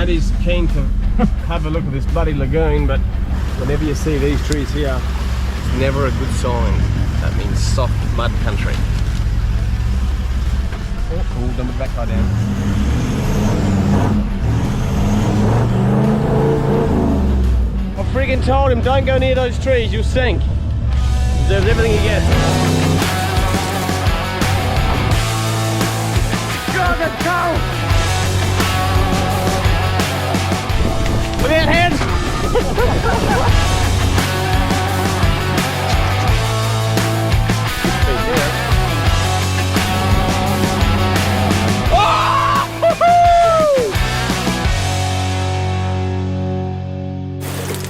Maddie's keen to have a look at this bloody lagoon, but whenever you see these trees here, it's never a good sign. That means soft mud country. Oh, cool, dump it back right down. I friggin' told him, don't go near those trees, you'll sink. Deserves everything he gets. God, that's cold! Look at that head!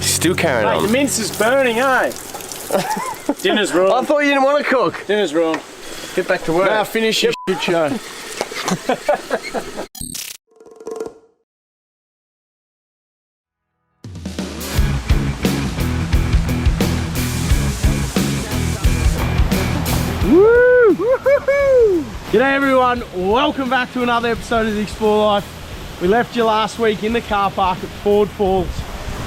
Still carrying on. The mince is burning, eh? Dinner's ruined. I thought you didn't want to cook. Dinner's ruined. Get back to work. Now finish your shit show. Woo! Woo-hoo-hoo! G'day everyone, welcome back to another episode of the Explore Life. We left you last week in the car park at Bogged Falls.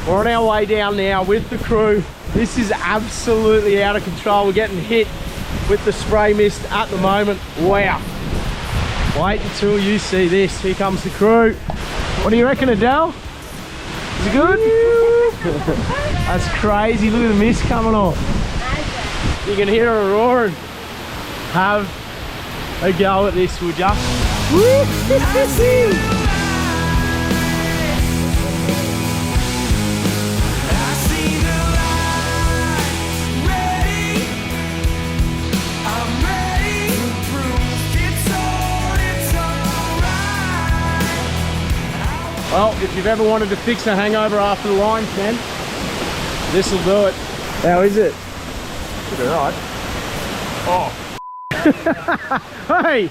We're on our way down now with the crew. This is absolutely out of control. We're getting hit with the spray mist at the moment. Wow. Wait until you see this. Here comes the crew. What do you reckon, Adele? Is it good? That's crazy. Look at the mist coming off. You can hear her roaring. Have a go at this, would ya? Woo! Well, if you've ever wanted to fix a hangover after the line, Ken, this will do it. How is it? Should be right. Oh. Hey!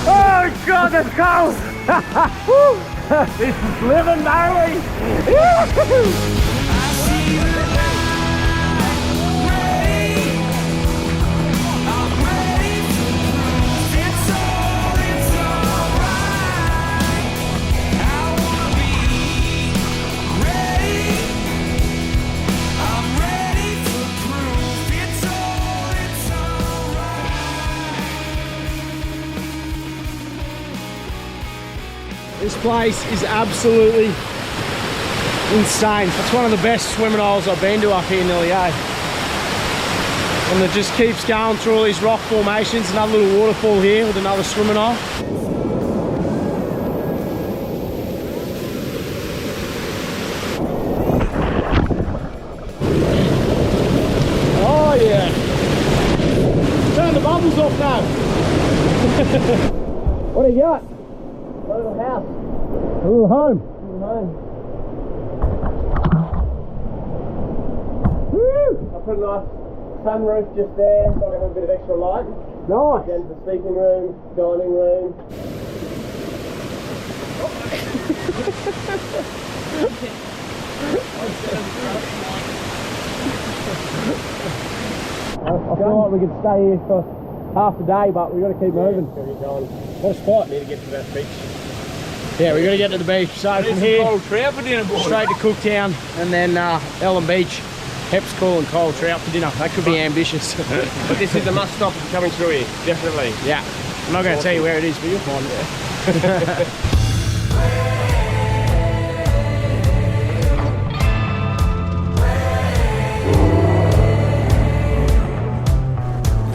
Oh God, that's cold! This is living, darling! This place is absolutely insane. It's one of the best swimming holes I've been to up here nearly, eh? And it just keeps going through all these rock formations. Another little waterfall here with another swimming hole. Oh yeah! Turn the bubbles off now. What do you got? A little house. A little home. A little home. Woo! I put a nice sunroof just there so I can have a bit of extra light. Nice. Again, the sleeping room, dining room. I feel like we could stay here for half a day, but we've got to keep moving. What a spot. Need to get to that beach. Yeah, we've got to get to the beach. So from here, trout for dinner, boys. Straight to Cooktown and then Elim Beach. Pep's calling cold trout for dinner. That could be ambitious. But this is a must stop if you're coming through here, definitely. Yeah. I'm not going to tell you where it is, but you'll find it.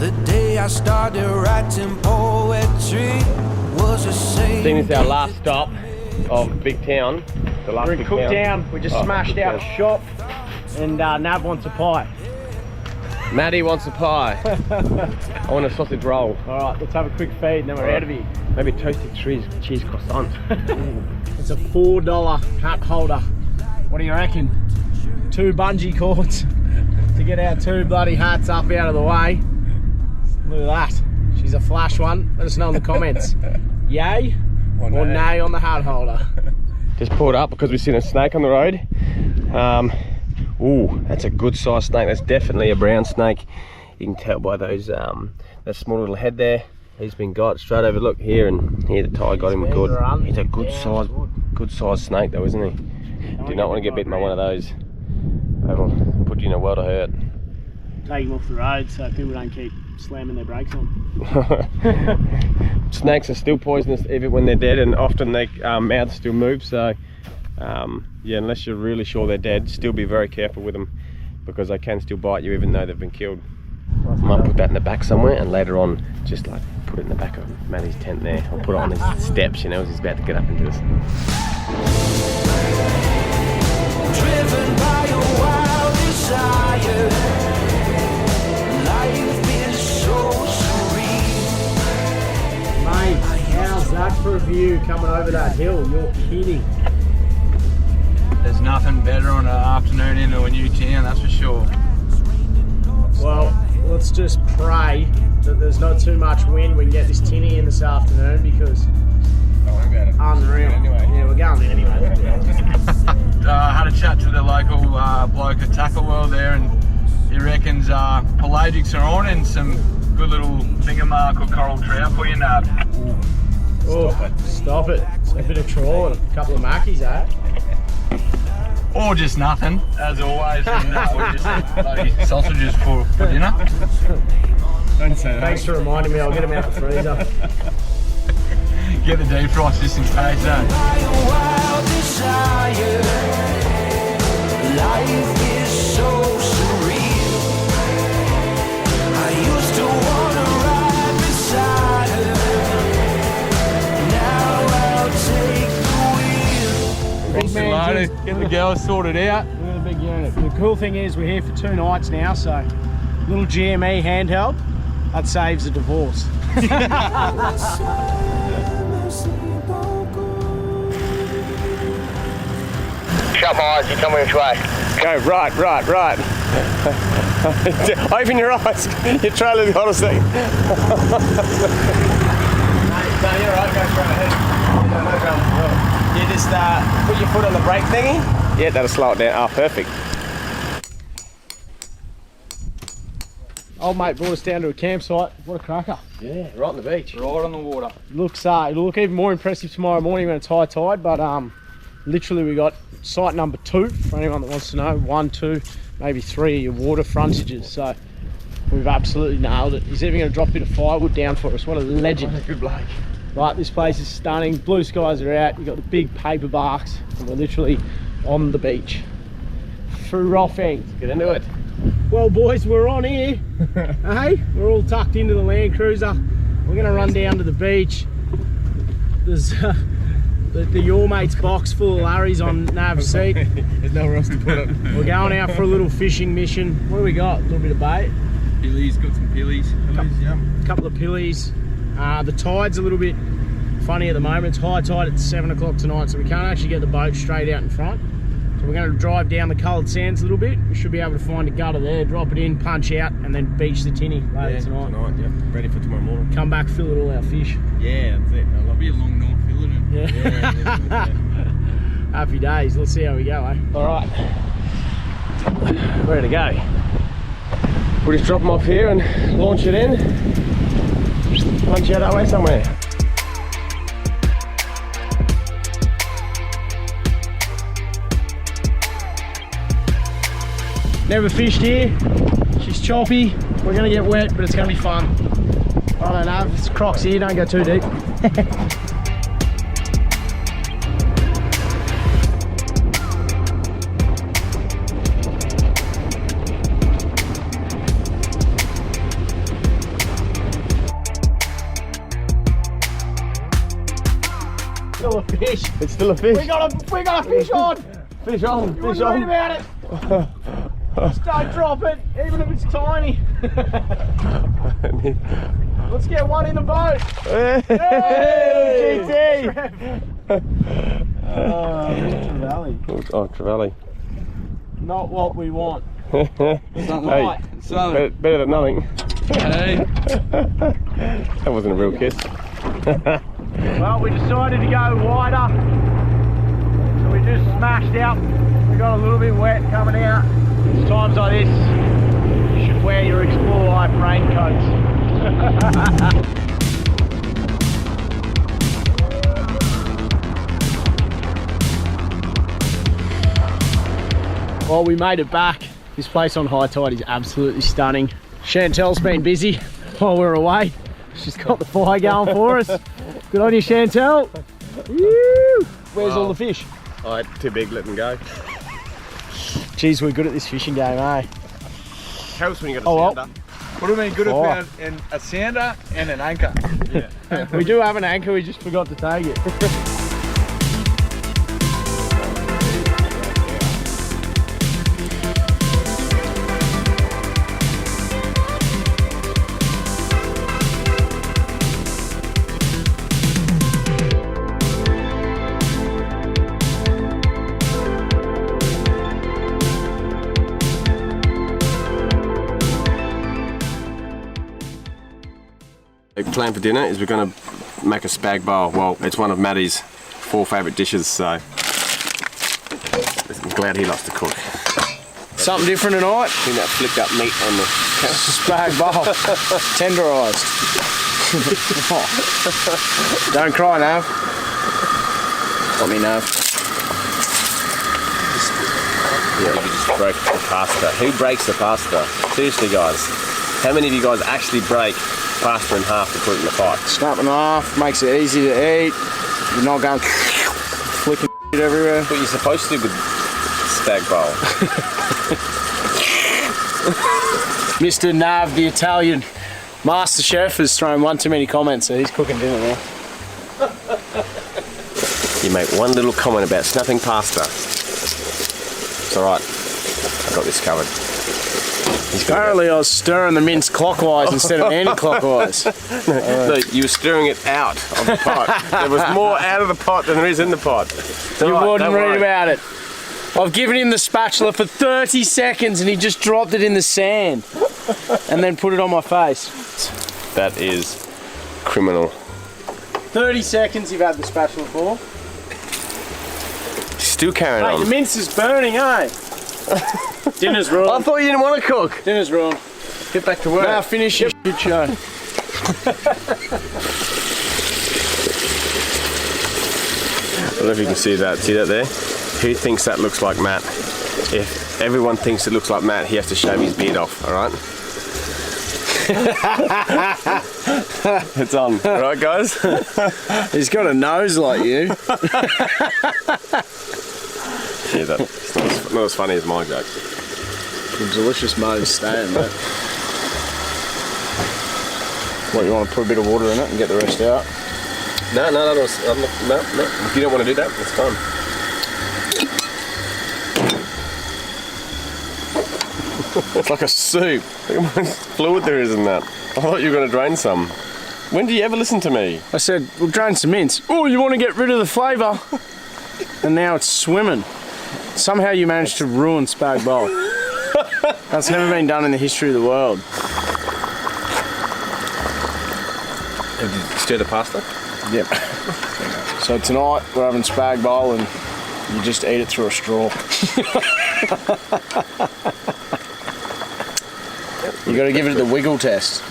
The day I started writing poetry was a I think this is our last stop of Big Town. We're in Cooktown. We just smashed out a shop and Nav wants a pie. Maddie wants a pie. I want a sausage roll. Alright, let's have a quick feed and then we're out of here. Maybe toasted cheese croissant. It's a $4 hat holder. What do you reckon? 2 bungee cords to get our 2 bloody hats up out of the way. Look at that. She's a flash one. Let us know in the comments. Yay or nay on the hat holder. Just pulled up because we've seen a snake on the road. Ooh, that's a good sized snake. That's definitely a brown snake. You can tell by those that small little head there. He's been got straight over. Look here, and here the tide got him good. He's a good size snake though, isn't he? Do not want to get bitten by one of those. That'll put you in a world of hurt. Take him off the road so people don't keep slamming their brakes on. Snakes are still poisonous even when they're dead, and often their mouths still move. So yeah, unless you're really sure they're dead, still be very careful with them, because they can still bite you even though they've been killed. I might put that in the back somewhere, and later on just like put it in the back of Matty's tent there. I'll put it on his steps, you know, as he's about to get up into this. Driven by a wild desire, life is so serene. Mate, how's that for a view coming over that hill? You're kidding. There's nothing better on an afternoon into a new town, that's for sure. Well, let's just pray that there's not too much wind. We can get this tinny in this afternoon, because unreal. Yeah, we're going there anyway. I had a chat to the local bloke at Tackle World there, and he reckons pelagics are on and some good little finger mark or coral trout for you now. Stop it. It's a bit of trawl and a couple of mackies, eh? Or just nothing, as always, and we're just bloody sausages for dinner. Don't say that. Thanks for reminding me. I'll get them out the freezer. Get the deep frost just in case, By a wild desire, life is so surreal. I used to wanna ride beside her, now I'll take the wheel. Big man, Get the girls sorted out. we're in a big unit. The cool thing is we're here for 2 nights now, so little GME handheld, that saves a divorce. Shut my eyes, you tell me which way. Go right. Open your eyes. Your trailer's got a thing. No, you're right, go straight ahead. You just put your foot on the brake thingy. Yeah, that'll slow it down. Oh, perfect. Old mate brought us down to a campsite. What a cracker. Yeah, right on the beach. Right on the water. Looks it'll look even more impressive tomorrow morning when it's high tide, but literally we got site number 2 for anyone that wants to know. 1, 2, maybe 3 of your water frontages, so we've absolutely nailed it. He's even going to drop a bit of firewood down for us. What a legend. What a good bloke. Right, this place is stunning. Blue skies are out. You've got the big paper barks, and we're literally on the beach. Through Roffing. Get into it. Well, boys, we're on here. Hey, we're all tucked into the Land Cruiser. We're going to run down to the beach. There's the Your Mate's box full of Larry's on Nav's seat. There's nowhere else to put it. We're going out for a little fishing mission. What do we got? A little bit of bait. Pillies, got some pillies. A couple of pillies. The tide's a little bit funny at the moment. It's high tide at 7 o'clock tonight, so we can't actually get the boat straight out in front. So we're going to drive down the coloured sands a little bit. We should be able to find a gutter there, drop it in, punch out, and then beach the tinny later tonight. Yeah. Ready for tomorrow morning. Come back, fill it all our fish. Yeah, that's it. I love It'll be a long night filling it. Yeah. Happy days. Let's see how we go, eh? All right. Ready to go. We'll just drop them off here and launch it in. Punch out that way somewhere. Never fished here. She's choppy. We're gonna get wet, but it's gonna be fun. I don't know. It's Crocs here. Don't go too deep. Still a fish. It's still a fish. We got a fish on. Fish on. You wouldn't read about it. Just don't drop it, even if it's tiny. Let's get one in the boat. Hey, Hey, GT. Trevally. Oh, Trevally. Not what we want. Hey, better than nothing. Hey. That wasn't a real kiss. Well, we decided to go wider, so we just smashed out. We got a little bit wet coming out. Times like this, you should wear your Explore Life raincoats. Well, we made it back. This place on high tide is absolutely stunning. Chantel's been busy while we're away. She's got the fire going for us. Good on you, Chantel. Woo! Where's all the fish? Alright, too big, let them go. Jeez, we're good at this fishing game, eh? Helps when you got a sounder. Would have been good if we had a sounder and an anchor. Yeah. We do have an anchor, we just forgot to take it. The plan for dinner is we're going to make a spag bowl. Well, it's one of Maddie's 4 favourite dishes, so I'm glad he loves to cook. Something different tonight? See that flicked up meat on the Spag bowl. Tenderised. Don't cry, Nav. Got me, Nav. Yeah, you just break the pasta. Who breaks the pasta? Seriously, guys. How many of you guys actually break pasta in half to put it in the pot? Snap it off, makes it easy to eat. You're not going flicking shit everywhere. What you're supposed to do with spag bowl. Mr. Nav, the Italian master chef, has thrown one too many comments, so he's cooking dinner now. You make one little comment about snapping pasta. It's alright. I got this covered. Apparently I was stirring the mince clockwise instead of anti-clockwise. No, you were stirring it out of the pot. There was more out of the pot than there is in the pot. You wouldn't read about it. I've given him the spatula for 30 seconds and he just dropped it in the sand and then put it on my face. That is criminal. 30 seconds you've had the spatula for. Still carrying Hey, on. the mince is burning, eh? Dinner's ruined. I thought you didn't want to cook. Dinner's ruined. Get back to work. Now finish your shit show. I don't know if you can see that. See that there? Who thinks that looks like Matt? If everyone thinks it looks like Matt, he has to shave his beard off, alright? It's on. Alright, guys? He's got a nose like you. Yeah, that's not as funny as my joke. The delicious mode is staying, mate. What, you want to put a bit of water in it and get the rest out? No. If you don't want to do that, it's fine. It's like a soup. Look how much fluid there is in that. I thought you were going to drain some. When do you ever listen to me? I said, we'll drain some mince. Oh, you want to get rid of the flavour? And now it's swimming. Somehow you managed to ruin spag bowl. That's never been done in the history of the world. Have you stirred the pasta? Yep. So tonight we're having spag bowl and you just eat it through a straw. You got to give it the wiggle test.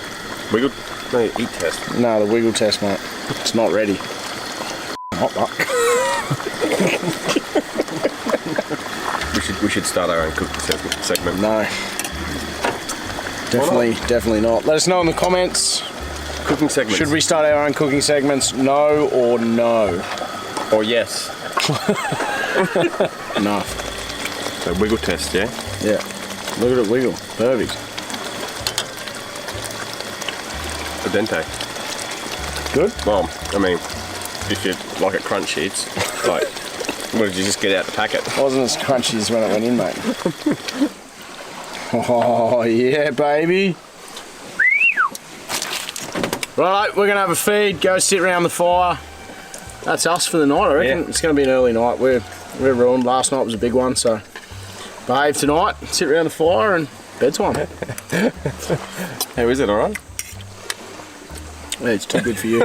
Wiggle? No, eat test. No, the wiggle test, mate. It's not ready. We should start our own cooking segment. No. Definitely not. Let us know in the comments. Cooking segments. Should we start our own cooking segments? No or no? Or yes. No. So wiggle test, yeah? Yeah. Look at it wiggle. Perfect. Al dente. Good? Well, I mean, if you like it crunchy, it's like, what did you just get out the packet? It wasn't as crunchy as when it went in, mate. Oh, yeah, baby. Right, we're going to have a feed, go sit around the fire. That's us for the night, I reckon. Yeah. It's going to be an early night. We're ruined. Last night was a big one, so behave tonight, sit around the fire and bedtime. How is it, alright? Yeah, it's too good for you.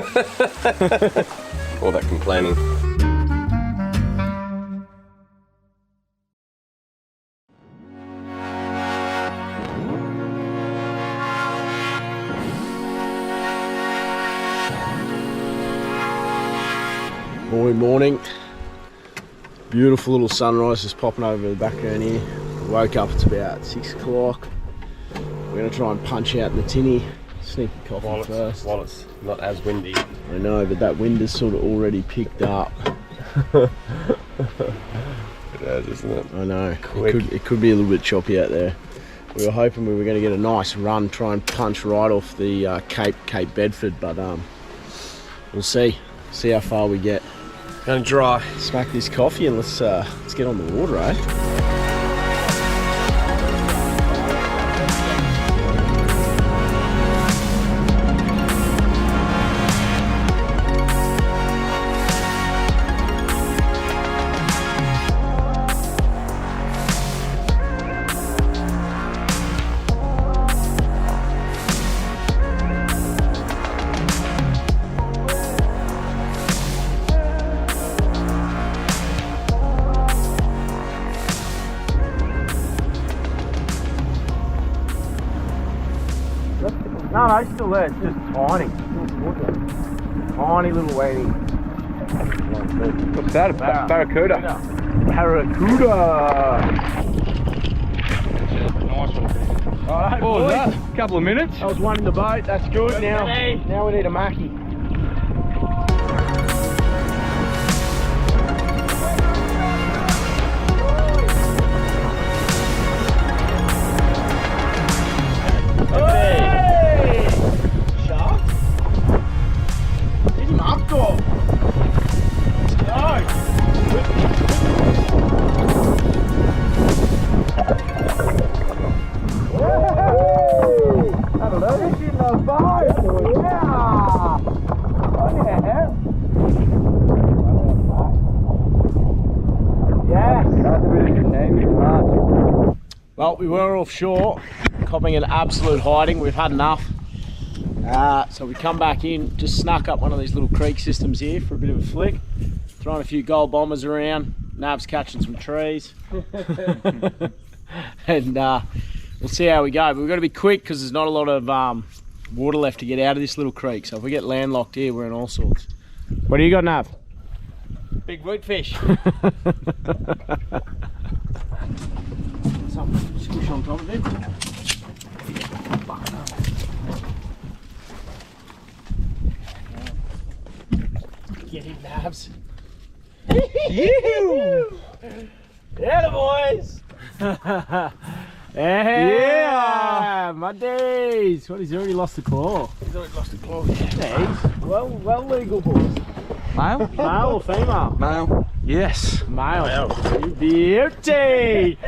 All that complaining. Morning. Beautiful little sunrise just popping over the background here. Woke up, it's about 6 o'clock. We're going to try and punch out in the tinny. Sneak a coffee first. While it's not as windy. I know, but that wind is sort of already picked up. It is, isn't it? I know. Quick. It could be a little bit choppy out there. We were hoping we were going to get a nice run, try and punch right off the Cape Bedford, but we'll see. See how far we get. Gonna dry. Smack this coffee and let's get on the water, eh? No, it's still there. It's just tiny. Tiny little wading. What's that? A barracuda. Barracuda! Nice one. Alright, What was boys. that? A couple of minutes? That was one in the boat. That's good. Now we need a mackie. Well, we were offshore, copping an absolute hiding. We've had enough. So we come back in, just snuck up one of these little creek systems here for a bit of a flick. Throwing a few gold bombers around. Nav's catching some trees. And we'll see how we go. But we've got to be quick because there's not a lot of water left to get out of this little creek. So if we get landlocked here, we're in all sorts. What do you got, Nav? Big wheat fish. Squish on top of it. Get him, Navs. Yeah, the boys. Yeah, my days. What? He's already lost the claw. He's already lost a claw. Yeah, he's well legal, boys. Male? Male or female? Male. Yes. Male. Beauty!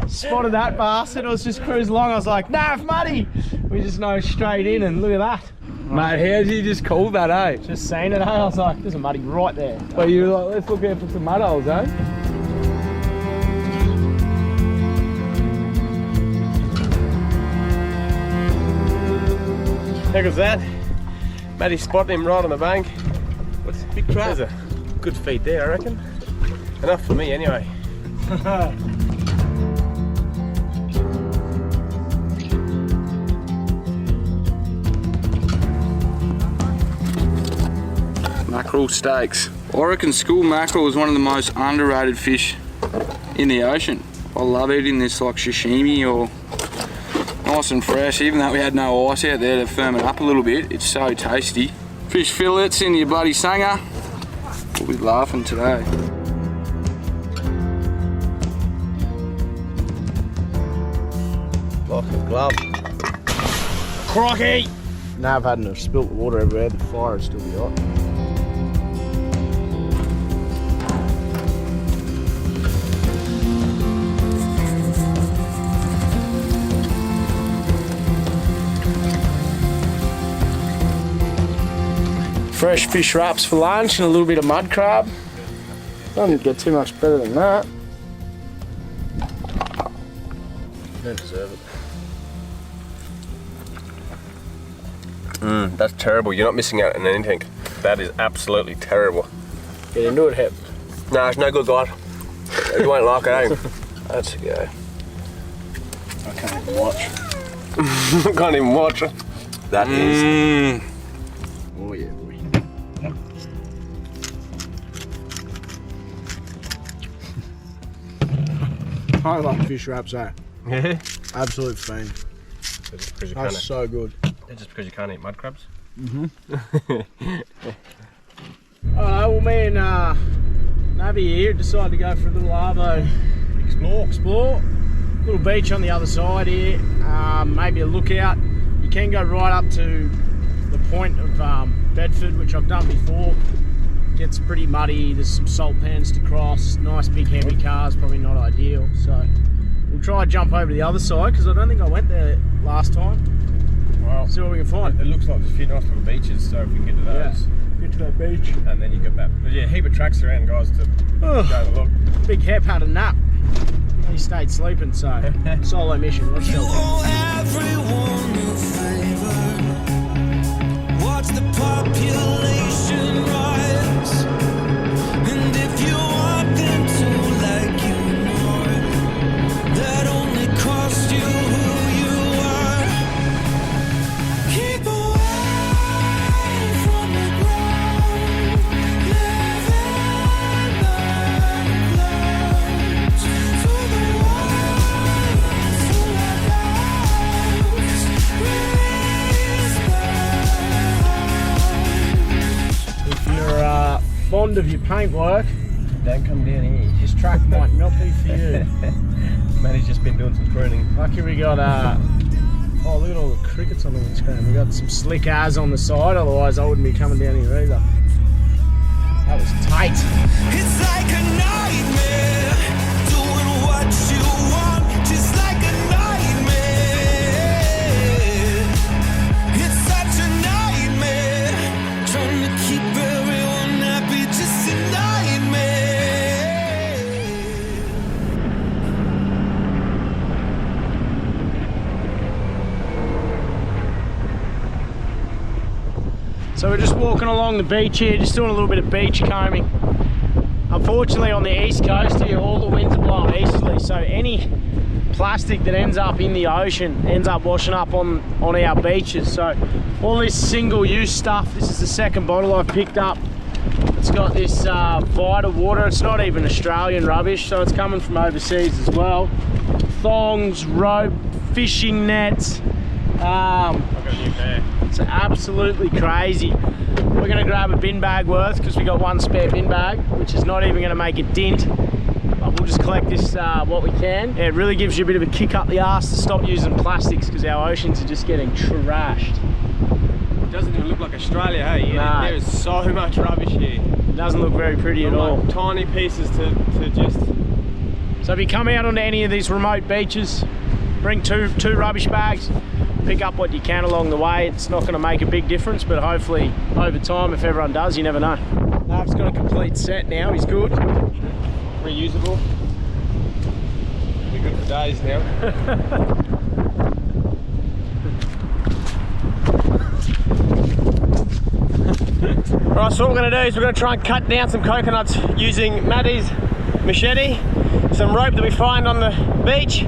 Spotted that bastard. I was just cruising along. I was like, Nav, muddy. We just know straight in, and look at that. Mate, how did you just call that, eh? Just seen it, eh? I was like, there's a muddy right there. Well, you were like, let's look out for some mud holes, eh? How good's that? Matty spotted him right on the bank. What's big crap? There's a good feed there, I reckon. Enough for me, anyway. Mackerel steaks. I reckon school mackerel is one of the most underrated fish in the ocean. I love eating this like sashimi or nice and fresh, even though we had no ice out there to firm it up a little bit. It's so tasty. Fish fillets in your bloody sanger. We'll be laughing today. Like a glove. Crocky! Nav hadn't have spilt the water everywhere. The fire would still be hot. Fresh fish wraps for lunch and a little bit of mud crab. Doesn't get too much better than that. Don't deserve it. That's terrible. You're not missing out on anything. That is absolutely terrible. Get into it, Hep. No, it's no good, guys. You won't like it, eh? That's a go. I can't even watch. Can't even watch it. That is. Oh yeah, boy. I like fish wraps, eh? Yeah. Absolute fiend. Just because you That's can't. so good. Just because you can't eat mud crabs. Alright, well me and Navi here decided to go for a little arvo explore. Little beach on the other side here, maybe a lookout. You can go right up to the point of Bedford, which I've done before. Gets pretty muddy, there's some salt pans to cross, nice big heavy cars, probably not ideal. So we'll try and jump over to the other side because I don't think I went there last time. Well, See what we can find. it looks like there's a few nice little beaches, so if we can get to those. Yeah, get to that beach. And then you get back. But yeah, heap of tracks around, guys, to go have a look. Big Hep had a nap. He stayed sleeping, so solo mission. Let's You go. owe everyone a favor. Watch the population rise. And if you want them to like you more, that only costs you who you are. Keep away from the ground. Live in the clouds. To the ones who are lost. Release the If you're fond of your paintwork, Don't come down here. this track might not be for you. Matty's just been doing some pruning. Lucky we got oh, look at all the crickets on the windscreen. We got some slick as on the side, otherwise I wouldn't be coming down here either. That was tight. It's like a nightmare, doing what you want, just like a nightmare. It's such a nightmare, trying to keep everyone happy, just a nightmare. So we're just walking along the beach here, just doing a little bit of beach combing. Unfortunately on the east coast here, all the winds are blowing easterly, so any plastic that ends up in the ocean ends up washing up on our beaches. So all this single-use stuff, this is the second bottle I've picked up. It's got this Vita water, it's not even Australian rubbish, so it's coming from overseas as well. Thongs, rope, fishing nets. I've got a new pair. It's absolutely crazy. We're going to grab a bin bag worth because we got one spare bin bag, which is not even going to make a dent. But we'll just collect this what we can. Yeah, it really gives you a bit of a kick up the arse to stop using plastics because our oceans are just getting trashed. It doesn't even look like Australia, hey? No. There is so much rubbish here. It doesn't look very pretty at all. Like tiny pieces to just... So if you come out onto any of these remote beaches, bring two rubbish bags. Pick up what you can along the way. It's not going to make a big difference, but hopefully over time, if everyone does, you never know. Nav's got a complete set now, he's good. reusable. Be good for days now. Right, so what we're going to do is we're going to try and cut down some coconuts using Matty's machete, some rope that we find on the beach,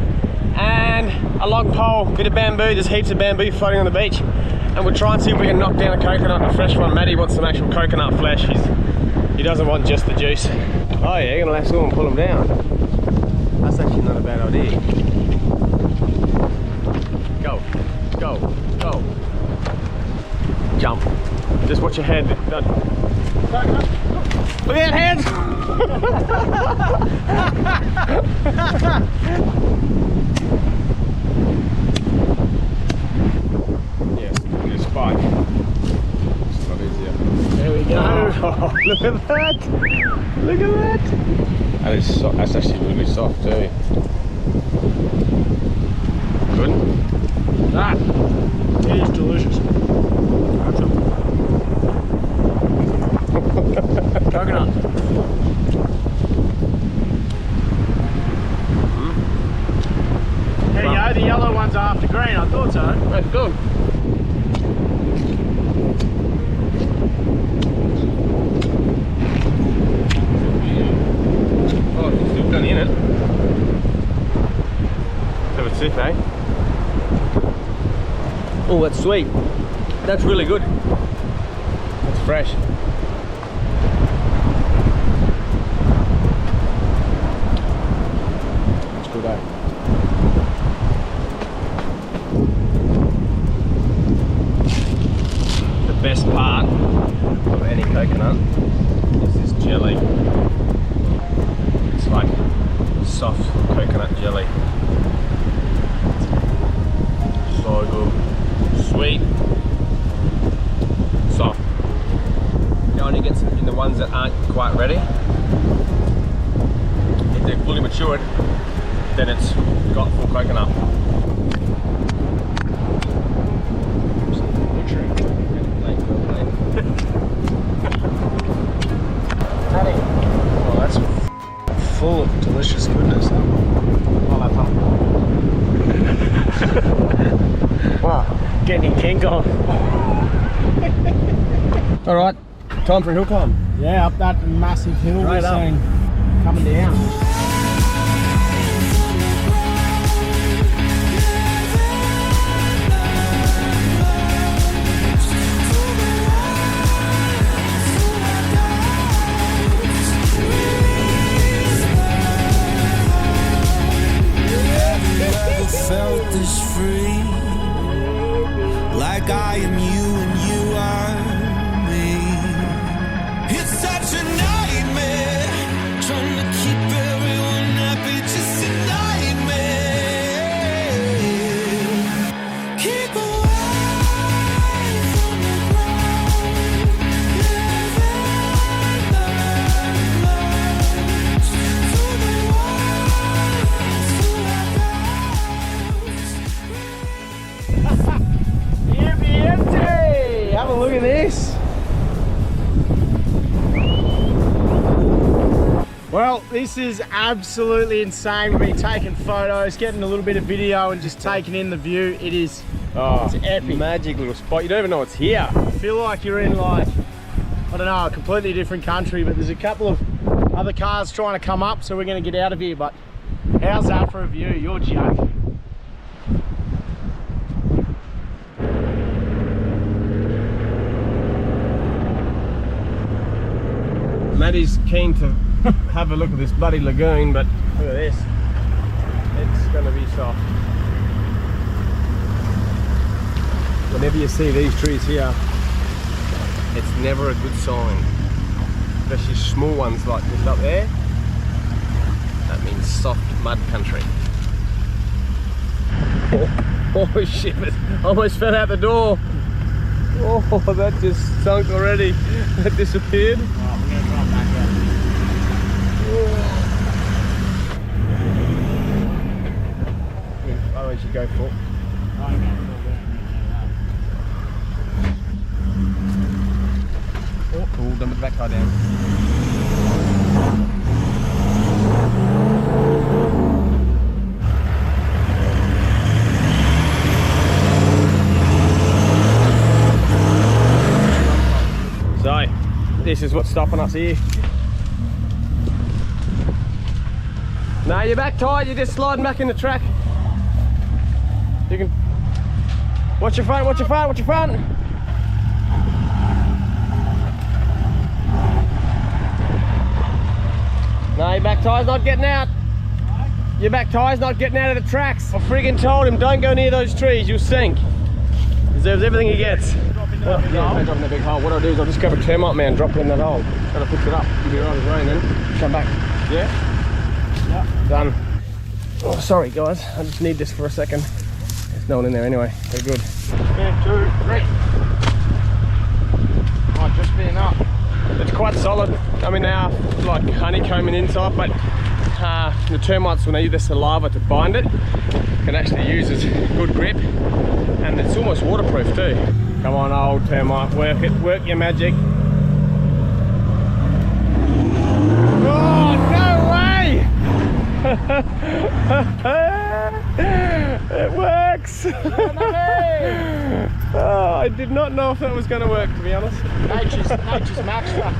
and a long pole, bit of bamboo. There's heaps of bamboo floating on the beach, and we'll try and see if we can knock down a coconut, a fresh one. Matty wants some actual coconut flesh. He doesn't want just the juice. Oh yeah, you're going to lasso and pull them down. That's actually not a bad idea. Go, go, go. Jump. Just watch your head. Don't. Look at that head! Yes, new spike. It's a lot easier. There we go. Oh, look at that! Look at that! That is that's actually really soft too. Good. That is delicious. Coconut. There you go, the yellow one's after green, I thought so. That's good. Oh, it's still done in it. Have a sip, eh? Oh, that's sweet. That's really good. That's fresh. It's good, eh? sweet, soft. It only gets in the ones that aren't quite ready. If they're fully matured, then it's got full coconut. Oh, that's full of delicious goodness. Wow, getting your kink on. All right, time for a hill climb. Yeah, up that massive hill Straight we're up. seeing coming down. Never felt this free, like I am you and you are me. It's such a nightmare, trying to keep everyone happy, just a nightmare. Keep away from the ground, living lives to the walls, to our Empty! Have a look at this. Well, this is absolutely insane. We've been taking photos, getting a little bit of video and just taking in the view. It is, it's epic. Magic little spot. You don't even know it's here. I feel like you're in like, I don't know, a completely different country, but there's a couple of other cars trying to come up, so we're going to get out of here. But how's that for a view? You're joking. Maddie's keen to have a look at this bloody lagoon, but look at this. It's going to be soft. Whenever you see these trees here, it's never a good sign. Especially small ones like this up there. That means soft mud country. Oh shit, it almost fell out the door. Oh, that just sunk already. That disappeared. Why don't you go full? Oh, cool, done with the back tire down. So, this is what's stopping us here. No, you're back tight, you're just sliding back in the track. You can watch your front, watch your front, watch your front. No, your back tire's not getting out. Your back tire's not getting out of the tracks. I friggin' told him don't go near those trees, you'll sink. Deserves everything he gets. Well, yeah, don't drop in that big hole. What I'll do is I'll just grab a termite man, drop it in that hole. Gotta fix it up. You'll be right as rain then. Come back. Yeah? Yeah. Done. Oh, sorry guys, I just need this for a second. There's no one in there anyway. They're good. 1, 2, 3. Might just be enough. It's quite solid. I mean, they are like honeycombing inside, but the termites, when they use their saliva to bind it, can actually use as good grip, and it's almost waterproof too. Come on, old termite, work it, work your magic. Oh, no way! It works! Oh, I did not know if that was going to work, to be honest. Nature's max truck.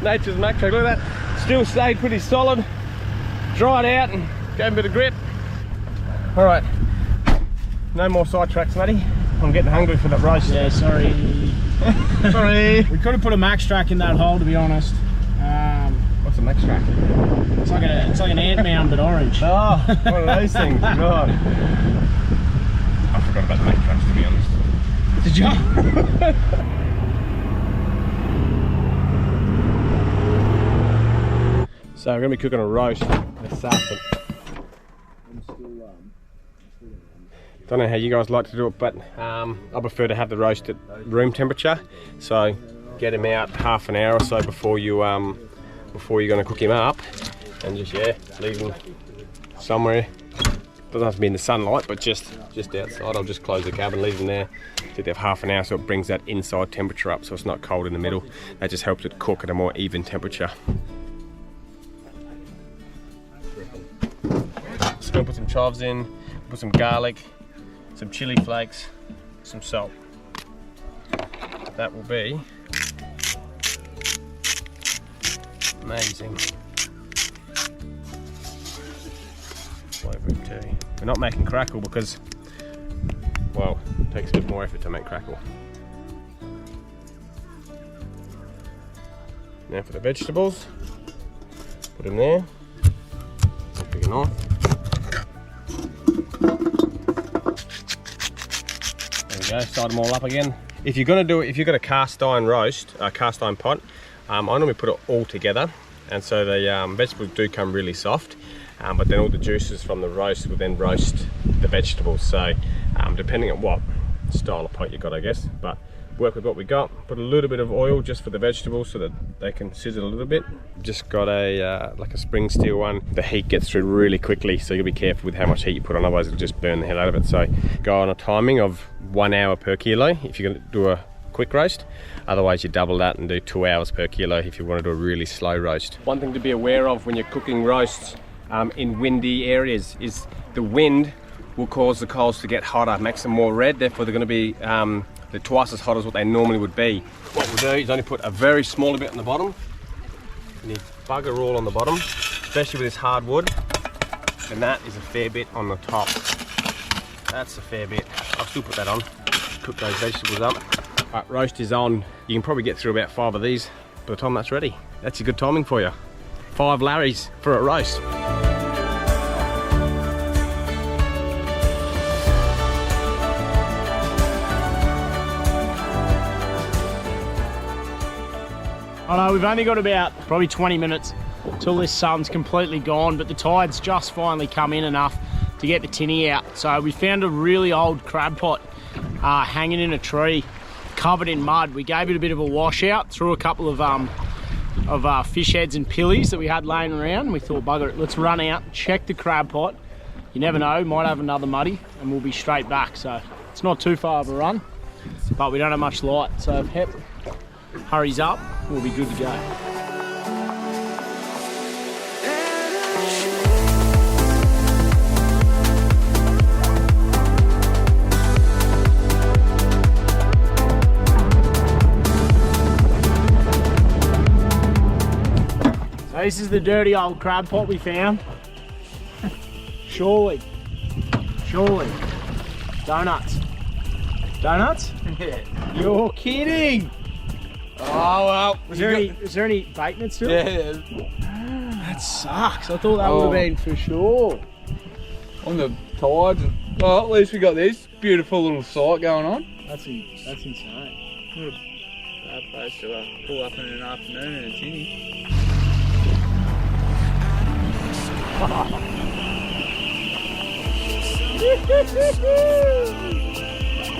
Nature's max truck, look at that. Still stayed pretty solid. Dried out and gave a bit of grip. All right, no more side tracks, Matty. I'm getting hungry for that roast. Yeah, sorry. Sorry. We could have put a max track in that hole, to be honest. What's a max track? It's like an ant mound, but orange. Oh, one of those things. God. I forgot about the max tracks, to be honest. Did you? So we're going to be cooking a roast this afternoon. Don't know how you guys like to do it, but I prefer to have the roast at room temperature. So get him out half an hour or so before you're going to cook him up, and just leave him somewhere. Doesn't have to be in the sunlight, but just outside. I'll just close the cabin, leave them there. Let them have half an hour, so it brings that inside temperature up, so it's not cold in the middle. That just helps it cook at a more even temperature. So we'll put some chives in, put some garlic, some chili flakes, some salt. That will be amazing. Flavour of tea. We're not making crackle because, well, it takes a bit more effort to make crackle. Now for the vegetables, put them there. Big enough. There we go, start them all up again. If you're going to do it, if you've got a cast iron roast, a cast iron pot, I normally put it all together, and so the vegetables do come really soft, but then all the juices from the roast will then roast the vegetables. So depending on what style of pot you got, I guess, but work with what we got. Put a little bit of oil just for the vegetables so that they can sizzle a little bit. Just got a like a spring steel one. The heat gets through really quickly, so you'll be careful with how much heat you put on, otherwise it'll just burn the hell out of it. So go on a timing of 1 hour per kilo if you're going to do a quick roast. Otherwise you double that and do 2 hours per kilo if you want to do a really slow roast. One thing to be aware of when you're cooking roasts in windy areas is the wind will cause the coals to get hotter, makes them more red, therefore they're going to be they're twice as hot as what they normally would be. What we'll do is only put a very small bit on the bottom. You need bugger all on the bottom, especially with this hard wood, and that is a fair bit on the top. That's a fair bit. I'll still put that on, cook those vegetables up. Right, roast is on. You can probably get through about 5 of these by the time that's ready. That's a good timing for you. 5 Larrys for a roast. I know we've only got about probably 20 minutes till this sun's completely gone, but the tide's just finally come in enough to get the tinny out. So we found a really old crab pot hanging in a tree, covered in mud. We gave it a bit of a washout, threw a couple of fish heads and pillies that we had laying around, and we thought, bugger it, let's run out, check the crab pot. You never know, might have another muddy, and we'll be straight back. So it's not too far of a run, but we don't have much light, so if Hep hurries up, we'll be good to go. So this is the dirty old crab pot we found. Surely. Donuts. Donuts? Yeah. You're kidding! Oh well. Is there any bait nets to it? Yeah. That sucks. I thought that would have been for sure. On the tides. Well, at least we got this beautiful little sight going on. That's insane. What a bad place to pull up in an afternoon in a tinny.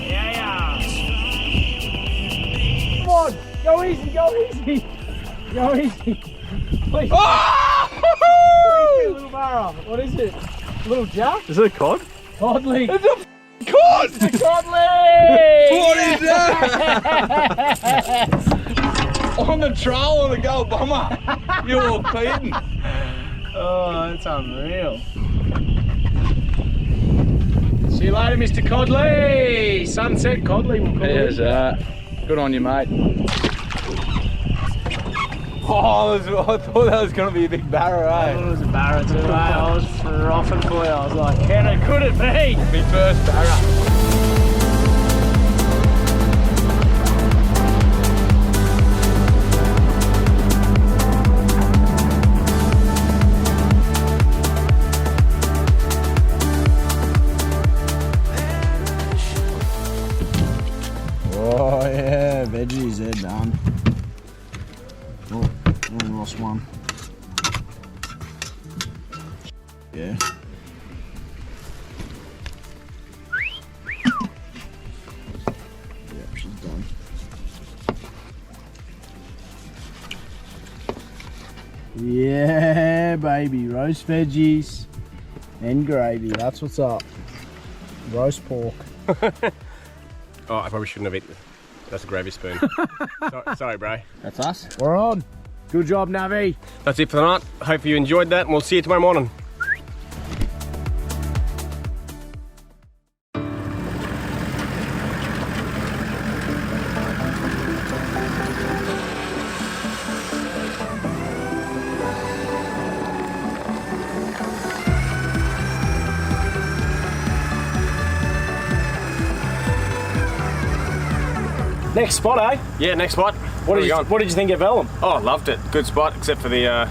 Yeah. Come on. Go easy, go easy. Go easy. Please. Oh! Please, little barra. What is it? A little jack? Is it a cod? Codling. It's a cod! It's a codling! What is that? On the trail on the gold bomber. You're kidding. Oh, that's unreal. See you later, Mr. Codley. Sunset Codley, we'll call Yes, good on you, mate. Oh, I thought that was going to be a big barra, I thought it was a barra too, eh? I was frothing for you. I was like, could it be? My first barra. Oh yeah, veggies, they're done. Oh, lost one. Yeah. Yeah, baby. Roast veggies and gravy. That's what's up. Roast pork. Oh, I probably shouldn't have eaten. That's a gravy spoon. Sorry, bro. That's us. We're on. Good job, Navi. That's it for the night. Hope you enjoyed that, and we'll see you tomorrow morning. Next spot, eh? Yeah, next spot. What did you think of Elim? Oh, loved it. Good spot, except for the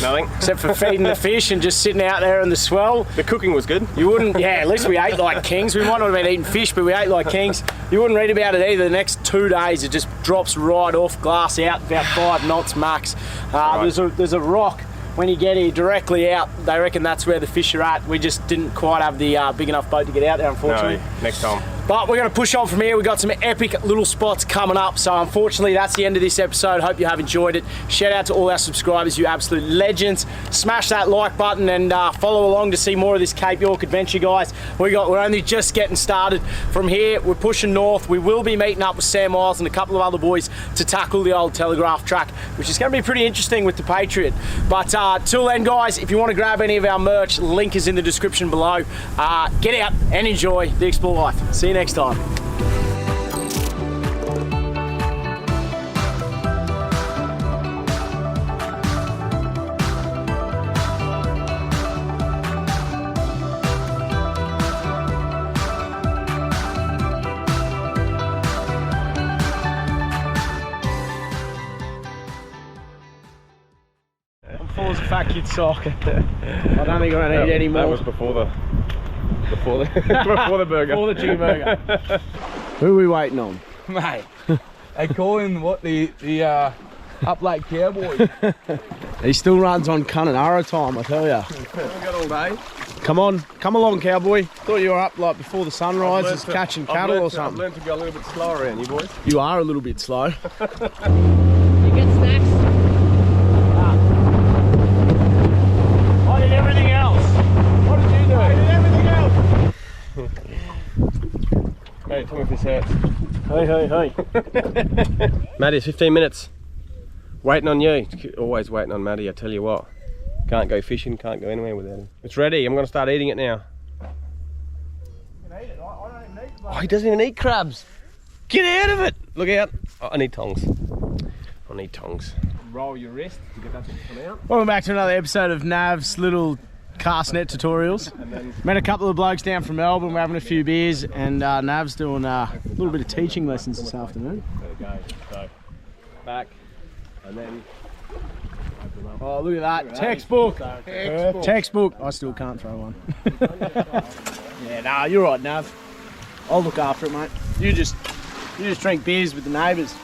nothing. Except for feeding the fish and just sitting out there in the swell. The cooking was good. You wouldn't, yeah, at least we ate like kings. We might not have been eating fish, but we ate like kings. You wouldn't read about it either. The next 2 days, it just drops right off, glass out, about 5 knots max. Right. There's a rock when you get here directly out. They reckon that's where the fish are at. We just didn't quite have the big enough boat to get out there, unfortunately. No, next time. But we're going to push on from here. We've got some epic little spots coming up. So unfortunately, that's the end of this episode. Hope you have enjoyed it. Shout out to all our subscribers, you absolute legends. Smash that like button and follow along to see more of this Cape York adventure, guys. We're only just getting started. From here, we're pushing north. We will be meeting up with Sam Miles and a couple of other boys to tackle the old Telegraph track, which is going to be pretty interesting with the Patriot. But till then, guys, if you want to grab any of our merch, link is in the description below. Get out and enjoy the Explore life. See you next time. I'm full as a fat kid sock. I don't think I need any more. That was before the before the burger. Before the chicken burger. Who are we waiting on? Mate, they call him what, the up late cowboy. He still runs on Kununurra time, I tell ya. I've got all day. Come on, come along, cowboy. Thought you were up like before the sunrise, just catching cattle or I've something. learned to go a little bit slower around you boys. You are a little bit slow. You get snacks? I did everything else. What did you do? I did everything else. Hey, tell me if this hurts. Hey. Matty, it's 15 minutes. Waiting on you. Always waiting on Matty, I tell you what. Can't go fishing, can't go anywhere without him. It's ready, I'm gonna start eating it now. Oh, he doesn't even eat crabs. Get out of it! Look out. Oh, I need tongs. I need tongs. Roll your wrist to get that to come out. Welcome back to another episode of Nav's little cast net tutorials. Met a couple of blokes down from Melbourne, we're having a few beers, and Nav's doing a little bit of teaching lessons this afternoon. There we go. So, back, and then... Oh, look at that. Textbook. Textbook. I still can't throw one. Yeah, nah, you're right, Nav. I'll look after it, mate. You just drink beers with the neighbours.